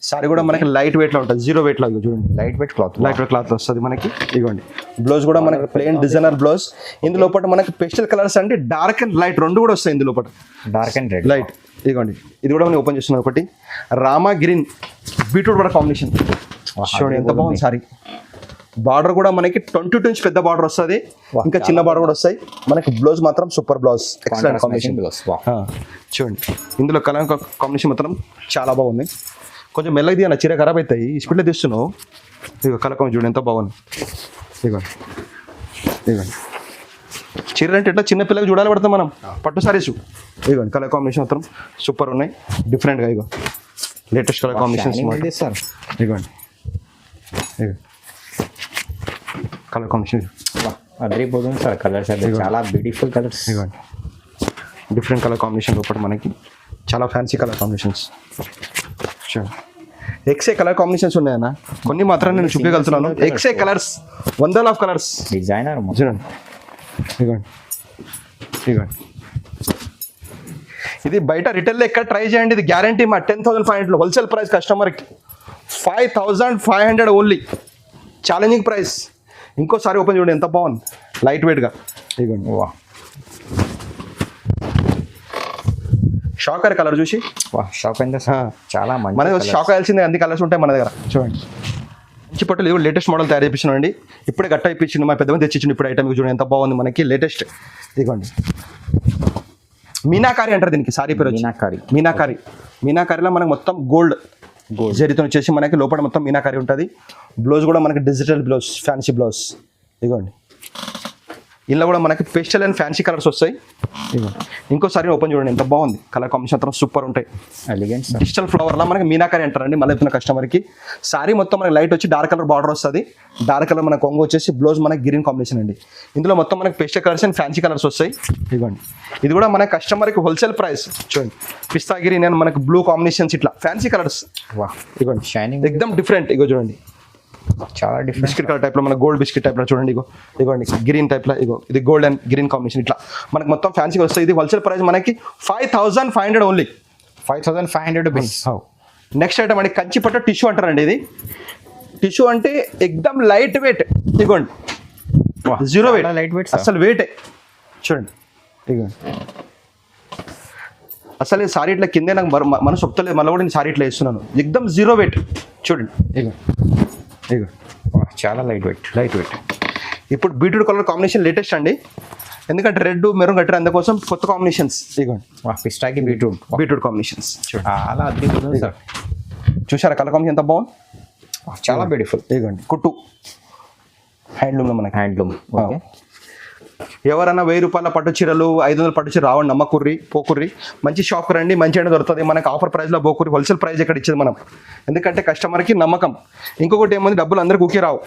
సారీ కూడా మనకి లైట్ వెయిట్లో ఉంటుంది, 0 వెయిట్లో. చూడండి, లైట్ వెయిట్ క్లాత్ వస్తుంది మనకి. ఇదిగోండి, బ్లౌజ్ కూడా మనకి ప్లెయిన్ డిజైనర్ బ్లౌజ్. ఇందులో మనకి పెస్టల్ కలర్స్ అంటే డార్క్ అండ్ లైట్ రెండు కూడా వస్తాయి. ఇందులో డార్క్ అండ్ రెడ్, లైట్. ఇదిగోండి, ఇది కూడా మనం ఓపెన్ చేస్తున్నాం. ఒకటి రామా గ్రీన్ బీట్రూట్ కూడా కాంబినేషన్. చూడండి ఎంత బాగుంది సారీ. బార్డర్ కూడా మనకి 22 ఇంచ్ పెద్ద బార్డర్ వస్తుంది, ఇంకా చిన్న బార్డర్ కూడా వస్తాయి. మనకి బ్లౌజ్ మాత్రం సూపర్ బ్లౌజ్, ఎక్సలెంట్ కాంబినేషన్. చూడండి, ఇందులో కలర్ కాంబినేషన్ మాత్రం చాలా బాగుంది. కొంచెం మెల్లగా తీయన, చీర ఖరాబ్ అవుతాయి, ఈ స్పీడ్లో తీస్తున్నావు. ఇక కలర్ కాంబినేషన్ చూడండి ఎంత బాగుంది. ఇదిగోండి, చీరలు అంటే ఎట్లా చిన్న పిల్లలకి చూడాలి పడతాం మనం, పట్టు సారీస్. ఇదిగోండి, కలర్ కాంబినేషన్ మాత్రం సూపర్ ఉన్నాయి, డిఫరెంట్గా. ఇగో లేటెస్ట్ కలర్ కాంబినేషన్స్. ఇదిగోండి, కలర్ కాంబినేషన్ అదిరిపోతుంది సార్. కలర్స్ అయితే చాలా బ్యూటిఫుల్ కలర్స్. ఇవ్వండి, డిఫరెంట్ కలర్ కాంబినేషన్ లోపల మనకి చాలా ఫ్యాన్సీ కలర్ కాంబినేషన్స్. ఎక్సే కలర్ కాంబినేషన్స్ ఉన్నాయన్న, కొన్ని మాత్రం నేను చూపించగలుగుతున్నాను. ఎక్సే కలర్స్, 100 కలర్స్. డిజైనర్ చూడండి, ఇవ్వండి. ఇది బయట రిటైల్లో ఎక్కడ ట్రై చేయండి, ఇది గ్యారంటీ. మా 10,500 హోల్సేల్ ప్రైస్ కస్టమర్కి 5,500 ఓన్లీ, ఛాలెంజింగ్ ప్రైస్. ఇంకోసారి ఓపెన్ చూడండి ఎంత బాగుంది లైట్ వెయిట్గా. ఇదిగోండి వా షాకర్ కలర్ చూసి వా షాప్ అయిందా సార్? చాలా మంచి మన colours. షాక్ అయ్యాల్సిందే, అన్ని కలర్స్ ఉంటాయి మన దగ్గర. చూడండి మంచి పట్టులు ఇవి లేటెస్ట్ మోడల్ తయారు చేయించినాం అండి. ఇప్పుడే గట్ట ఇప్పించింది మా పెద్దమంది తెచ్చిచ్చిండు ఇప్పుడు ఐటమ్. చూడండి ఎంత బాగుంది మనకి లేటెస్ట్. ఇదిగోండి మీనాకారి అంటారు దీనికి, సారీ పేరు వచ్చి మీనాకారి. మీనాకారి. మీనాకారిలో మనకు మొత్తం గోల్డ్ జరితో వచ్చేసి మనకి లోపల మొత్తం మీనాకారి ఉంటుంది. బ్లౌజ్ కూడా మనకి డిజిటల్ బ్లౌజ్, ఫ్యాన్సీ బ్లౌజ్. ఇదిగోండి ఇందులో కూడా మనకి పేస్టల్ అండ్ ఫ్యాన్సీ కలర్స్ వస్తాయి. ఇదిగోండి ఇంకోసారి ఓపెన్ చూడండి ఎంత బాగుంది, కలర్ కాంబినేషన్ మాత్రం సూపర్ ఉంటాయి. Elegant sir. డిజిటల్ ఫ్లవర్లా మనకి మీనాకారి అంటారండి. మళ్ళీ చెప్తున్న కస్టమర్కి సారీ మొత్తం మనకి లైట్ వచ్చి డార్క్ కలర్ బార్డర్ వస్తుంది. డార్క్ కలర్ మన కొంగు వచ్చేసి బ్లౌజ్ మనకి గ్రీన్ కాంబినేషన్ అండి. ఇందులో మొత్తం మనకి pastel colours and fancy colours వస్తాయి. ఇదిగోండి ఇది కూడా మన కస్టమర్కి హోల్సేల్ ప్రైస్. చూడండి పిస్తా గ్రీన్ అండ్ మనకి బ్లూ కాంబినేషన్స్ ఇట్లా ఫ్యాన్సీ కలర్స్. వా ఇదిగోండి షైనింగ్ ఎక్దమ్ డిఫరెంట్. ఇగో చూడండి చాలా డిఫరెంట్. బిస్కెట్ కలర్ టైప్లో మన గోల్డ్ బిస్కెట్ టైప్లో చూడండి. ఇగోండి గ్రీన్ టైప్లో. ఇది గోల్డ్ అండ్ గ్రీన్ కాంబినేషన్ ఇట్లా మనకి మొత్తం ఫ్యాన్సీగా వస్తాయి. ఇది హోల్సేల్ ప్రైస్ మనకి 5500 ఓన్లీ. 5500 రూపీస్. నెక్స్ట్ ఐటమ్ అండి కంచి పట్టు టిష్యూ అంటారండి. ఇది టిష్యూ అంటే ఎక్దమ్ లైట్ వెయిట్. ఇగోండి జీరో వెయిట్, లైట్ వెయిట్ అసలు వెయిటే. చూడండి ఇగోండి అసలు ఈ సారీ ఇట్లా కిందే నాకు మనసు చెప్తలేదు, మళ్ళీ కూడా నేను సారీ ఇట్లా వేస్తున్నాను. ఎక్దమ్ జీరో వెయిట్. చూడండి ఇగో ఇగో చాలా లైట్ వెయిట్. Light weight. ఇప్పుడు బీట్రూట్ కలర్ కాంబినేషన్ లేటెస్ట్ అండి, ఎందుకంటే రెడ్ మెరూన్ కట్టారు అందుకోసం కొత్త కాంబినేషన్స్. ఇగోండి వా పిస్టాకి బీట్రూట్. బీట్రూట్ కాంబినేషన్స్ చూడండి చాలా అద్భుతం సార్. చూసారా కలర్ కాంబినేషన్ ఎంత బాగుంది, చాలా బ్యూటిఫుల్. ఇగోండి కుట్టు హ్యాండ్లూమ్లో మనకి. హ్యాండ్లూమ్. ఓకే. ఎవరైనా 1000 రూపాయల పట్టు చీరలు 500 పట్టు చీర రావండి, నమ్మకుర్రి పోకుర్రి. మంచి షాప్ రండి, మంచి అంటే దొరుకుతుంది మనకి. ఆఫర్ ప్రైస్లో పోకుర్రి, హోల్సేల్ ప్రైస్ ఇక్కడ ఇచ్చేది మనం, ఎందుకంటే కస్టమర్కి నమ్మకం. ఇంకొకటి ఏముంది, డబ్బులు అందరికీ ఊకే రావు.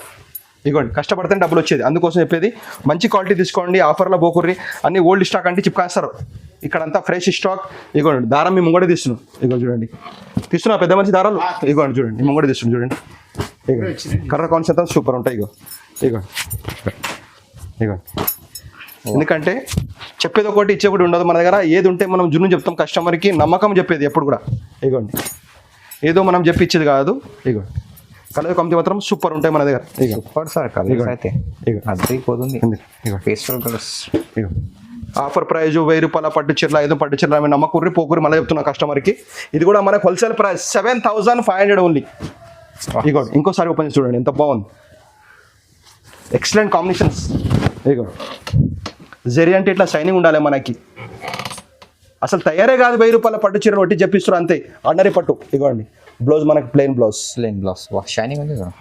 ఇగోండి కష్టపడితే డబ్బులు వచ్చేది, అందుకోసం చెప్పేది. మంచి క్వాలిటీ తీసుకోండి, ఆఫర్లో పోకుర్రి. అన్ని ఓల్డ్ స్టాక్ అంటే చిప్కాస్తారు, ఇక్కడంతా ఫ్రెష్ స్టాక్. ఇగోండి దారం మీ ముంగడే తీస్తున్నాం. ఇగో చూడండి తీస్తున్నా పెద్ద మంచి దారాలు. ఇగోండి చూడండి మీ ముంగడే తీస్తున్నాం. చూడండి ఇగో కలర్ కాన్సెప్ట్ సూపర్ ఉంటాయి. ఇగో ఇగోండి ఇగోండి ఎందుకంటే చెప్పేది ఒకటి ఇచ్చే ఒకటి ఉండదు మన దగ్గర. ఏది ఉంటే మనం జున్ను చెప్తాం కస్టమర్కి, నమ్మకం చెప్పేది ఎప్పుడు కూడా. ఇగోండి ఏదో మనం చెప్పి ఇచ్చేది కాదు. ఇగోండి కలర్ కాంబినేషన్ మాత్రం సూపర్ ఉంటాయి మన దగ్గర. ఇగో సూపర్ సార్ కలర్స్ అయితే ఇగో అద్రిపోతుంది. ఇగో పేస్టల్ కలర్స్. ఇగో ఆఫర్ ప్రైజ్ 1000 రూపాయల పట్టు చీరలు 5 పట్టు చీరలు ఆమె నమ్మకుర్రి పోకుర్రి మళ్ళీ చెప్తున్నా కస్టమర్కి. ఇది కూడా మనకు హోల్సేల్ ప్రైస్ 7500 ఓన్లీ. ఇగోండి ఇంకోసారి ఓపెన్ చేసి చూడండి ఎంత బాగుంది, ఎక్సలెంట్ కాంబినేషన్స్. ఇగో జరీ అంటే ఇట్లా షైనింగ్ ఉండాలి మనకి, అసలు తయారే కాదు. 1000 రూపాయల పట్టు చీరలు ఒట్టి చెప్పిస్తారు అంతే, ఆర్డినరీ పట్టు. ఇగోండి బ్లౌజ్ మనకి ప్లెయిన్ బ్లౌజ్. Plain blouse. వా షైనింగ్ ఉంది సార్.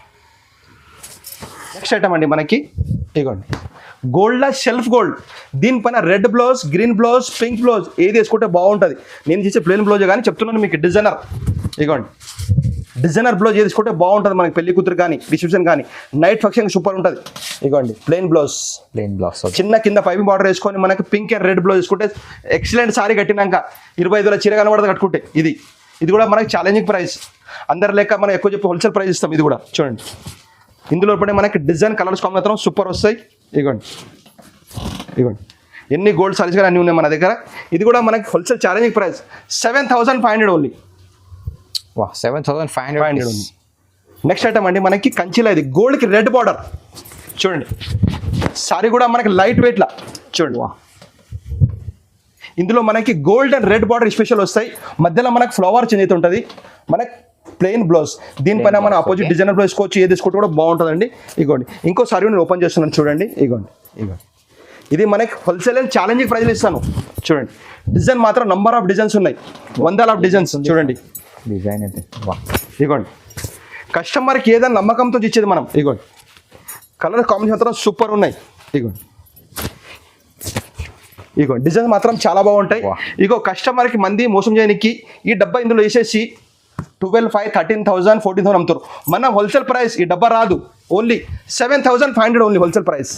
నెక్స్ట్ ఐటమ్ అండి మనకి ఇగోండి గోల్డ్లా షెల్ఫ్ గోల్డ్. దీనిపైన red blouse, green blouse, pink blouse ఏది వేసుకుంటే బాగుంటుంది. నేను చేసే ప్లెయిన్ బ్లౌజ్ కానీ చెప్తున్నాను మీకు డిజైనర్. ఇగోండి డిజైనర్ బ్లౌజ్ ఏది వేసుకుంటే బాగుంటుంది మనకి, పెళ్లి కూతురు కానీ రిసెప్షన్ కానీ నైట్ ఫంక్షన్ సూపర్ ఉంటుంది. ఇగోండి ప్లెయిన్ బ్లౌజ్, ప్లెయిన్ బ్లౌజ్ చిన్న కింద పైపింగ్ బార్డర్ వేసుకొని మనకి పింక్ అండ్ రెడ్ బ్లౌజ్ వేసుకుంటే ఎక్సలెంట్ సారీ కట్టినాక 25,000 చీర కనబడదు కట్టుకుంటే. ఇది కూడా మనకి ఛాలెంజింగ్ ప్రైస్, అందరి లెక్క మనం ఎక్కువ చెప్పి హోల్సేల్ ప్రైస్ ఇస్తాం. ఇది కూడా చూడండి ఇందులో పడే మనకి డిజైన్ కలర్స్ కాంబినేషన్ సూపర్ వస్తాయి. ఇగోండి ఎన్ని గోల్డ్ సారీస్ కానీ అన్నీ ఉన్నాయి మన దగ్గర. ఇది కూడా మనకి హోల్సేల్ ఛాలెంజింగ్ ప్రైస్ 7500 ఓన్లీ. వా 7500 ఉంది. నెక్స్ట్ ఐటమ్ అండి మనకి కంచిలో ఇది గోల్డ్కి రెడ్ బార్డర్. చూడండి సారీ కూడా మనకి లైట్ వెయిట్లా. చూడండి వా ఇందులో మనకి gold and red border special వస్తాయి. మధ్యలో మనకి ఫ్లవర్ చేంజ్ అయితే ఉంటుంది. మనకి ప్లెయిన్ బ్లౌజ్, దీనిపైన మన ఆపోజిట్ డిజైనర్ బ్లౌజ్ వేసుకోవచ్చు, ఏది వేసుకోవచ్చు కూడా బాగుంటుందండి. ఇగోండి ఇంకోసారి నేను ఓపెన్ చేస్తున్నాను చూడండి. ఇగోండి ఇది మనకి హోల్సేల్ అండ్ ఛాలెంజింగ్ ప్రైజ్లు ఇస్తాను. చూడండి డిజైన్ మాత్రం నంబర్ ఆఫ్ డిజైన్స్ ఉన్నాయి, వందల ఆఫ్ డిజైన్స్. చూడండి డిజైన్ అయితే వా. ఇగోండి కస్టమర్కి ఏదైనా నమ్మకంతో ఇచ్చేది మనం. ఇగోండి కలర్ కాంబినేషన్ మాత్రం సూపర్ ఉన్నాయి. ఇగో డిజైన్ మాత్రం చాలా బాగుంటాయి. ఇగో కస్టమర్కి మంది మోసం చేయడానికి ఈ డబ్బా ఇందులో వేసేసి 12,500, 13,000, 14,000 అమ్ముతారు. మన హోల్సేల్ ప్రైస్ ఈ డబ్బా రాదు, ఓన్లీ 7,500 ఓన్లీ హోల్సేల్ ప్రైస్.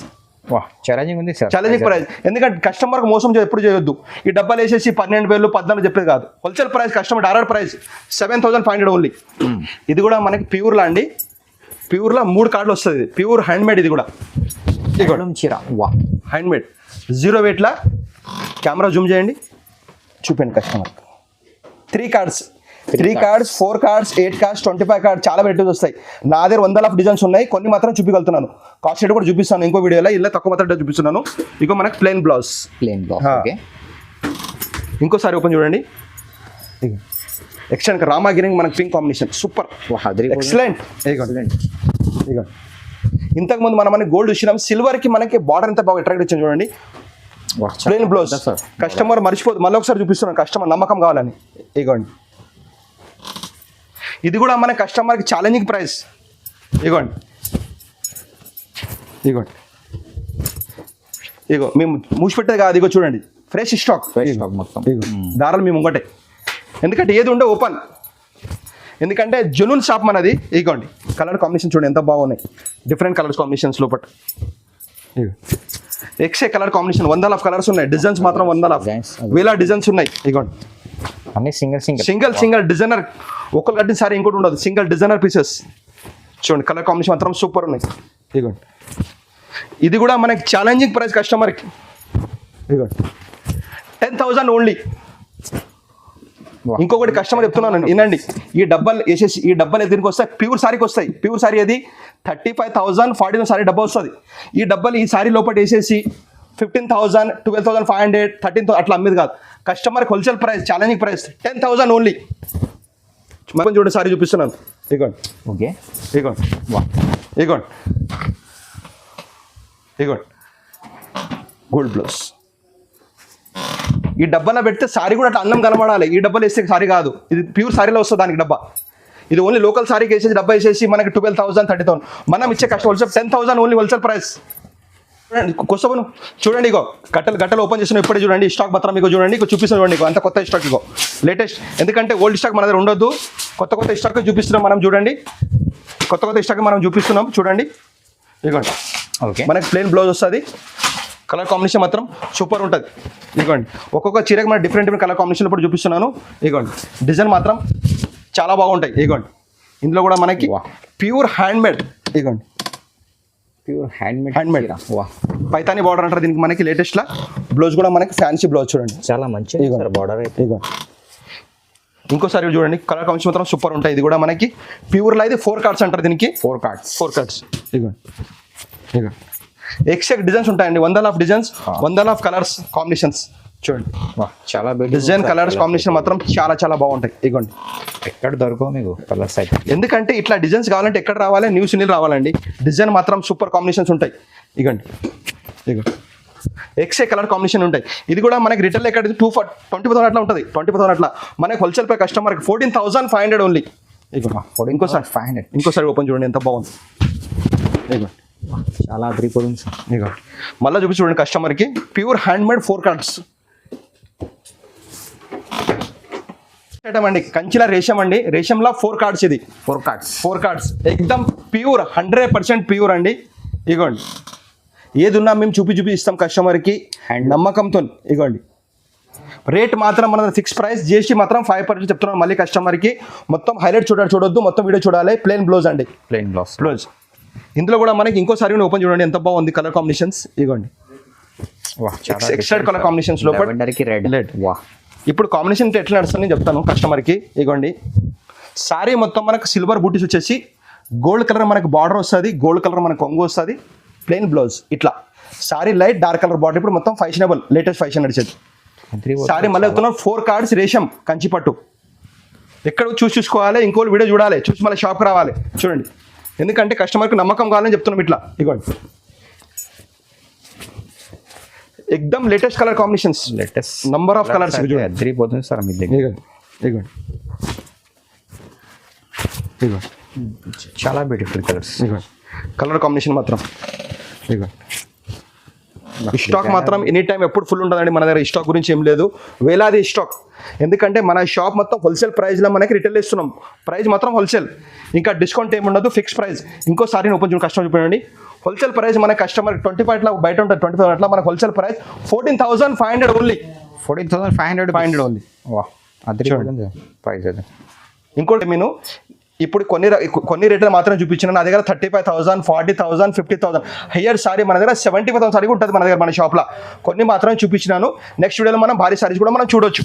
వా ఛాలెంజింగ్ ఉంది సార్, ఛాలెంజింగ్ ప్రైస్. ఎందుకంటే కస్టమర్కి మోసం ఎప్పుడు చేయొద్దు. ఈ డబ్బాలు వేసేసి 12,000, 14,000 చెప్పేది కాదు. Wholesale price customer direct price 7,500 only. ఇది కూడా మనకి ప్యూర్లా అండి, ప్యూర్లా 3 కార్డులు వస్తుంది. Pure handmade. ఇది కూడా చీర వా హ్యాండ్మేడ్ జీరో వెయిట్లా. కెమెరా జూమ్ చేయండి, చూపండి customer. 3 cards 3 cards 4 cards 8 cards 25 cards చాలా వెరైటీస్ వస్తాయి. నా దగ్గర 100 డిజైన్స్ ఉన్నాయి, కొన్ని మాత్రం చూపించగలుగుతున్నాను. కాస్ట్ రేట్ కూడా చూపిస్తాను ఇంకో వీడియోలో, ఇలా తక్కువ మాత్రం చూపిస్తున్నాను. ఇక మనకి ప్లెయిన్ బ్లౌజ్ ఓకే. ఇంకోసారి ఓపెన్ చూడండి. ఎక్స్టెండ్ రామాగిరి మనకి పింక్ కాంబినేషన్ సూపర్ ఎక్సలెంట్. ఇక ఇంతకుముందు మనం గోల్డ్ చూసినాం, సిల్వర్ కి మనకి బార్డర్ ఎంత బాగా అట్రాక్ట్ వచ్చింది చూడండి. ప్లెయిన్ బ్లౌజ్ కస్టమర్ మర్చిపోదు, మళ్ళీ ఒకసారి చూపిస్తున్నాను కస్టమర్ నమ్మకం కావాలని. ఇగోండి ఇది కూడా మన కస్టమర్కి ఛాలెంజింగ్ ప్రైస్. ఇగోండి ఇగోండి ఇగో మేము మూసిపెట్టేది కాదు, ఇగో చూడండి ఫ్రెష్ స్టాక్ మొత్తం. దారాలు మేము ఒకటే, ఎందుకంటే ఏది ఉండే ఓపెన్, ఎందుకంటే జెన్యూన్ షాప్ మనది. ఇగోండి కలర్ కాంబినేషన్ చూడండి ఎంత బాగున్నాయి, డిఫరెంట్ కలర్స్ కాంబినేషన్స్ లోపల. ఎక్సే కలర్ కాంబినేషన్ 100 కలర్స్ ఉన్నాయి, డిజైన్స్ మాత్రం 100 వేల డిజైన్స్ ఉన్నాయి. ఇగోండి అన్ని సింగిల్ డిజైనర్, ఒకరు కట్టిన సారీ ఇంకోటి ఉండదు, సింగిల్ డిజైనర్ పీసెస్. చూడండి కలర్ కాంబినేషన్ మాత్రం సూపర్ ఉన్నాయి. ఇగోండి ఇది కూడా మనకి ఛాలెంజింగ్ ప్రైస్ కస్టమర్కి. ఇగోండి 10,000 ఓన్లీ. ఇంకొకటి కస్టమర్ చెప్తున్నాను వినండి, ఈ డబ్బాలు వేసేసి ఈ డబ్బాలు దీనికి వస్తాయి, ప్యూర్ సారీకి వస్తాయి. ప్యూర్ సారీ అది 35,000 40,000 సారీ డబ్బా వస్తుంది. ఈ డబ్బాలు ఈ సారీ లోపల వేసేసి 15,000 12,500 13,000 అట్లా అమ్మేది కాదు. కస్టమర్కి wholesale price challenging price 10,000 only. చూడండి సారీ చూపిస్తున్నాను. ఇగోండి ఓకే ఇగోండి ఇగోండి ఇగోండి గోల్డ్ బ్లౌజ్. ఈ డబ్బాలో పెడితే సారీ కూడా అట్లా అందం కనబడాలి. ఈ డబ్బాలు వేస్తే సారీ కాదు, ఇది ప్యూర్ సారీలో వస్తుంది దానికి డబ్బా. ఇది ఓన్లీ లోకల్ సారీకి వేసేసి డబ్బా వేసేసి మనకి 12,000 30,000. మనం ఇచ్చే కష్టం హోల్సేల్ 10,000 ఓన్లీ హోల్సేల్ ప్రైస్. చూడండి కొసవను చూడండి, ఇగో గట్టలు ఓపెన్ చేసిన ఇప్పుడే చూడండి. స్టాక్ మాత్రం మీకు చూడండి, ఇక చూపిస్తాను చూడండి. అంత కొత్త స్టాక్ ఇగో లేటెస్ట్, ఎందుకంటే ఓల్డ్ స్టాక్ మన దగ్గర ఉండొద్దు. కొత్త స్టాక్ చూపిస్తున్నాం మనం చూడండి, కొత్త స్టాక్ మనం చూపిస్తున్నాం చూడండి. ఇగోండి ఓకే మనకి ప్లెయిన్ బ్లౌజ్ వస్తుంది, కలర్ కాంబినేషన్ మాత్రం సూపర్ ఉంటుంది. ఇగోండి ఒక్కొక్క చీరకి మన డిఫరెంట్ కలర్ కాంబినేషన్ ఇప్పుడు చూపిస్తున్నాను. ఇగోండి డిజైన్ మాత్రం చాలా బాగుంటాయి. ఇగోండి ఇందులో కూడా మనకి ప్యూర్ హ్యాండ్మేడ్. ఇగోండి ప్యూర్ హ్యాండ్మేడ్ పైతాని బార్డర్ అంటారు దీనికి. మనకి లేటెస్ట్లా బ్లౌజ్ కూడా మనకి ఫ్యాన్సీ బ్లౌజ్ చూడండి, చాలా మంచి బార్డర్ అయితే. ఇగోండి ఇంకోసారి చూడండి కలర్ కాంబినేషన్ మాత్రం సూపర్ ఉంటాయి. ఇది కూడా మనకి ప్యూర్లో అయితే 4 కార్డ్స్ అంటారు దీనికి. 4 కార్డ్స్ ఇగోండి ఇగోండి ఎక్సెక్ట్ డిజైన్స్ ఉంటాయండి, 100 డిజైన్స్ 100 కలర్స్ కాంబినేషన్స్. చూడండి చాలా డిజైన్ కలర్స్ కాంబినేషన్ మాత్రం చాలా బాగుంటాయి. ఇగోండి ఎక్కడ దొరకవు మీకు కలర్స్ అయితే, ఎందుకంటే ఇట్లా డిజైన్స్ కావాలంటే ఎక్కడ రావాలి, న్యూస్ సునీల్ రావాలండి. డిజైన్ మాత్రం సూపర్ కాంబినేషన్స్ ఉంటాయి. ఇగోండి ఇగోండి ఎక్సే కలర్ కాంబినేషన్ ఉంటాయి. ఇది కూడా మనకి రిటైల్ ఎక్కడ 20,000 అట్లా ఉంటుంది, 20,000 అట్లా. మనకి హోల్సేల్ పై కస్టమర్కి 14,500 ఓన్లీ. ఇగో ఇంకోసారి ఓపెన్ చూడండి ఎంత బాగుంది. ఇగో చాలా అదిరిపోతుంది. ఇగో మళ్ళీ చూపించి చూడండి కస్టమర్కి ప్యూర్ హ్యాండ్మేడ్ 4 కార్డ్స్ అండి. కంచిలా రేషం అండి, రేషంలో 4 కార్డ్స్. ఇది 4 కార్డ్స్ ఎక్దమ్ ప్యూర్ 100% ప్యూర్ అండి. ఇగోండి ఏది ఉన్నా మేము చూపి ఇస్తాం కస్టమర్కి నమ్మకంతో. ఇగోండి రేట్ మాత్రం మన ఫిక్స్ ప్రైస్, జిఎస్టీ మాత్రం 5% చెప్తున్నాను. మళ్ళీ కస్టమర్కి మొత్తం హైలైట్ చూడొద్దు, మొత్తం వీడియో చూడాలి. ప్లెయిన్ బ్లౌజ్ అండి, ప్లెయిన్ బ్లౌజ్. ఇందులో కూడా మనకి ఇంకోసారి ఓపెన్ చూడండి ఎంత బాగుంది కలర్ కాంబినేషన్స్. ఇగోండి ఎక్స్ట్రా కలర్ కాంబినేషన్స్ లోపల. ఇప్పుడు కాంబినేషన్ ఎట్లా నడుస్తుంది చెప్తాను కస్టమర్కి. ఇగోండి సారీ మొత్తం మనకు సిల్వర్ బూటీస్ వచ్చేసి గోల్డ్ కలర్ మనకు బార్డర్ వస్తుంది, గోల్డ్ కలర్ మనకు కొంగు వస్తుంది, ప్లెయిన్ బ్లౌజ్. ఇట్లా sorry light dark colour border. ఇప్పుడు మొత్తం ఫ్యాషనబుల్ లేటెస్ట్ ఫ్యాషన్ నడిచేది సారీ. మళ్ళీ చెప్తున్నాం 4 కార్డ్స్ రేషం కంచి పట్టు. ఎక్కడ చూసుకోవాలి, ఇంకోటి వీడియో చూడాలి, చూసి మళ్ళీ షాప్కి రావాలి. చూడండి ఎందుకంటే కస్టమర్కి నమ్మకం కావాలని చెప్తున్నాం. ఇట్లా ఇగోండి ఎక్దమ్ latest colour combinations, latest number of colours అదిరిపోతుంది సార్ మీ దగ్గర. ఇగోండి చాలా బ్యూటిఫుల్ కలర్స్. ఇగోండి కలర్ కాంబినేషన్ మాత్రం. ఇగోండి స్టాక్ మాత్రం ఎనీ టైం ఎప్పుడు ఫుల్ ఉంటుందండి మన దగ్గర. స్టాక్ గురించి ఏం లేదు, వేలాది స్టాక్. ఎందుకంటే మన షాప్ మొత్తం హోల్సేల్ ప్రైస్లో మనకి రిటైల్ ఇస్తున్నాం. ప్రైస్ మాత్రం హోల్సేల్, ఇంకా డిస్కౌంట్ ఏమి ఉండదు, ఫిక్స్ ప్రైస్. ఇంకోసారి ఓపెన్ చూడండి కస్టమర్ చూడండి. హోల్సేల్ ప్రైస్ మన కస్టమర్ 25 అట్లా బయట ఉంటుంది, 25 అట్లా. మన హోల్సేల్ ప్రైస్ 14,500 ఓన్లీ. 14,500 ఓన్లీ. అదిరిపోతుంది ప్రైస్ అది. ఇంకోటి నేను ఇప్పుడు కొన్ని రేట్లు మాత్రం చూపించిన. నా దగ్గర 35,000 40,000 50,000 హయ్యర్ సారీ మన దగ్గర 75,000 సారీ ఉంటుంది మన దగ్గర మన షాప్లో. కొన్ని మాత్రం చూపించినాను. నెక్స్ట్ వీడియోలో మనం భారీ సారీస్ కూడా మనం చూడొచ్చు.